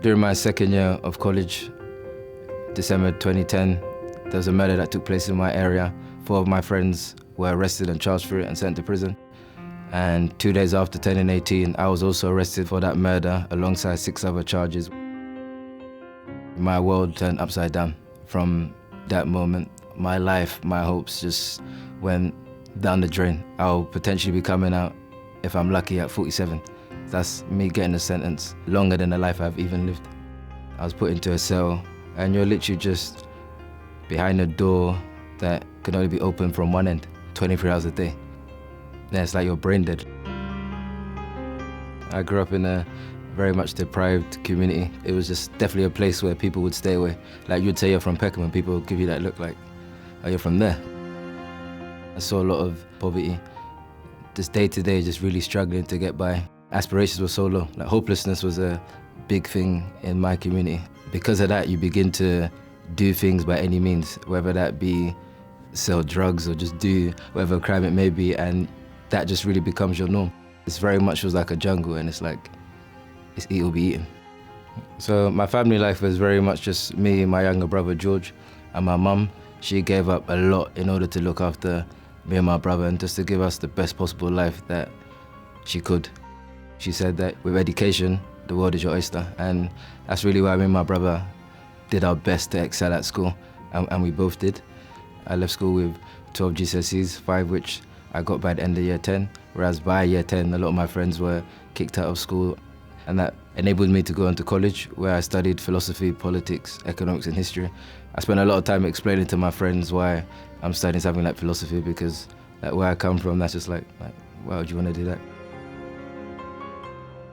During my second year of college, December 2010, there was a murder that took place in my area. 4 of my friends were arrested and charged for it and sent to prison. And 2 days after turning 18, I was also arrested for that murder alongside 6 other charges. My world turned upside down. From that moment, my life, my hopes just went down the drain. I'll potentially be coming out, if I'm lucky, at 47. That's me getting a sentence longer than the life I've even lived. I was put into a cell, and you're literally just behind a door that can only be opened from one end, 23 hours a day. Yeah, it's like you're brain dead. I grew up in a very much deprived community. It was just definitely a place where people would stay away. Like you'd say you're from Peckham and people would give you that look like, oh, you're from there. I saw a lot of poverty, just day to day, just really struggling to get by. Aspirations were so low. Like hopelessness was a big thing in my community. Because of that, you begin to do things by any means, whether that be sell drugs or just do whatever crime it may be, and that just really becomes your norm. It's very much was like a jungle, and it's like, it's eat or be eaten. So my family life was very much just me, my younger brother George, and my mum. She gave up a lot in order to look after me and my brother and just to give us the best possible life that she could. She said that with education, the world is your oyster, and that's really why me and my brother did our best to excel at school, and we both did. I left school with 12 GCSEs, 5 which I got by the end of year 10, whereas by year 10, a lot of my friends were kicked out of school, and that enabled me to go into college, where I studied philosophy, politics, economics, and history. I spent a lot of time explaining to my friends why I'm studying something like philosophy, because like, where I come from, that's just like why would you want to do that?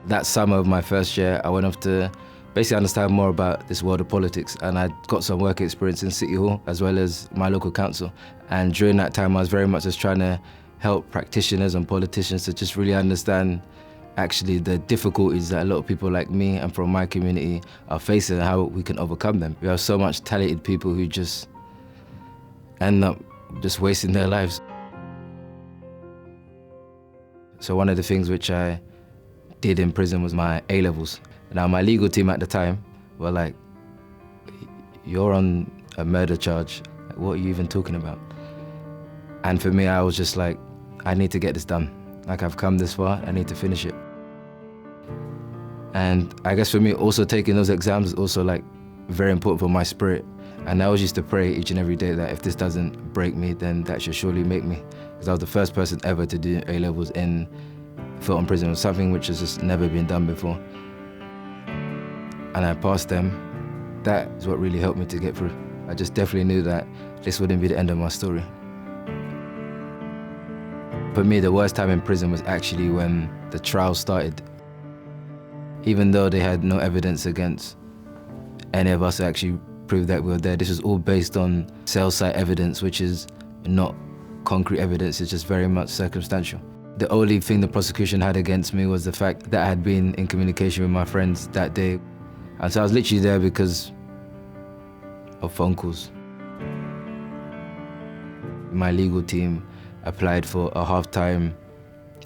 That summer of my first year, I went off to basically understand more about this world of politics, and I got some work experience in City Hall as well as my local council. And during that time, I was very much just trying to help practitioners and politicians to just really understand actually the difficulties that a lot of people like me and from my community are facing and how we can overcome them. We have so much talented people who just end up just wasting their lives. So one of the things which I did in prison was my A-levels. Now my legal team at the time were like, you're on a murder charge, like, what are you even talking about? And for me, I was just like, I need to get this done. Like I've come this far, I need to finish it. And I guess for me, also taking those exams is also like very important for my spirit. And I always used to pray each and every day that if this doesn't break me, then that should surely make me. Because I was the first person ever to do A-levels in Filton Prison. It was something which has just never been done before. And I passed them. That is what really helped me to get through. I just definitely knew that this wouldn't be the end of my story. For me, the worst time in prison was actually when the trial started. Even though they had no evidence against any of us to actually prove that we were there, this was all based on cell site evidence, which is not concrete evidence, it's just very much circumstantial. The only thing the prosecution had against me was the fact that I had been in communication with my friends that day. And so I was literally there because of phone calls. My legal team applied for a half-time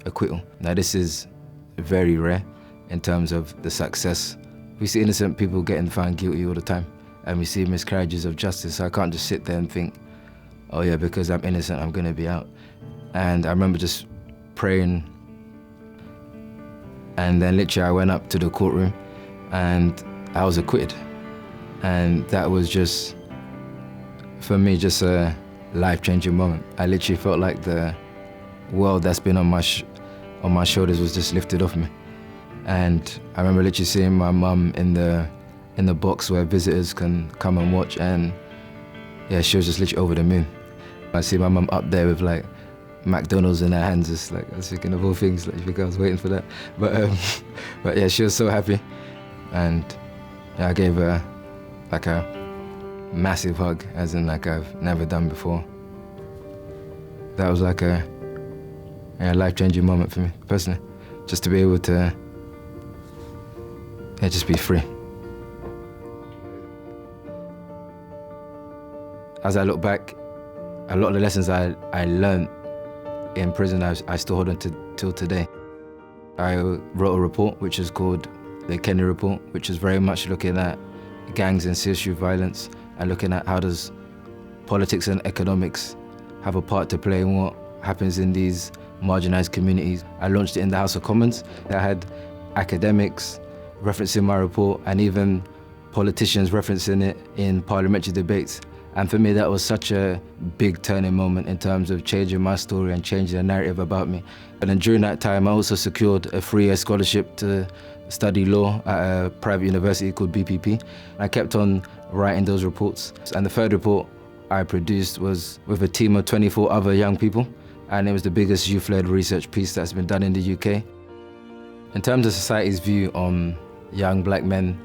acquittal. Now this is very rare in terms of the success. We see innocent people getting found guilty all the time, and we see miscarriages of justice, so I can't just sit there and think, oh yeah, because I'm innocent, I'm gonna be out. And I remember just praying, and then literally I went up to the courtroom and I was acquitted. And that was just, for me, just a life-changing moment. I literally felt like the world that's been on my shoulders was just lifted off me. And I remember literally seeing my mum in the box where visitors can come and watch, and yeah, she was just literally over the moon. I see my mum up there with like McDonald's in her hands, just like, I was thinking of all things, like, I was waiting for that. But yeah, she was so happy. And yeah, I gave her like a massive hug, as in like I've never done before. That was like a life-changing moment for me, personally. Just to be able to, just be free. As I look back, a lot of the lessons I learned in prison, I still hold on to till today. I wrote a report which is called the Kenny Report, which is very much looking at gangs and social violence and looking at how does politics and economics have a part to play in what happens in these marginalised communities. I launched it in the House of Commons. I had academics referencing my report and even politicians referencing it in parliamentary debates. And for me, that was such a big turning moment in terms of changing my story and changing the narrative about me. And then during that time, I also secured a 3-year scholarship to study law at a private university called BPP. I kept on writing those reports. And the third report I produced was with a team of 24 other young people, and it was the biggest youth-led research piece that's been done in the UK. In terms of society's view on young black men,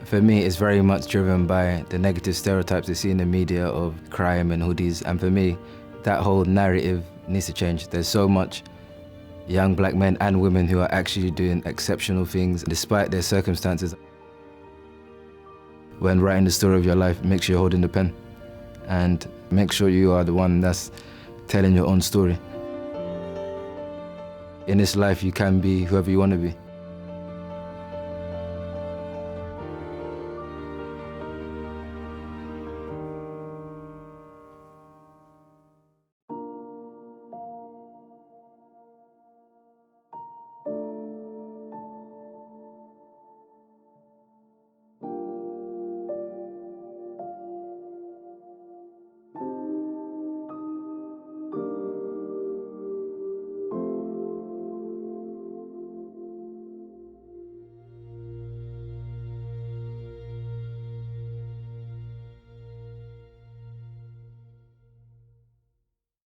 for me, it's very much driven by the negative stereotypes they see in the media of crime and hoodies. And for me, that whole narrative needs to change. There's so much young black men and women who are actually doing exceptional things despite their circumstances. When writing the story of your life, make sure you're holding the pen and make sure you are the one that's telling your own story. In this life, you can be whoever you want to be.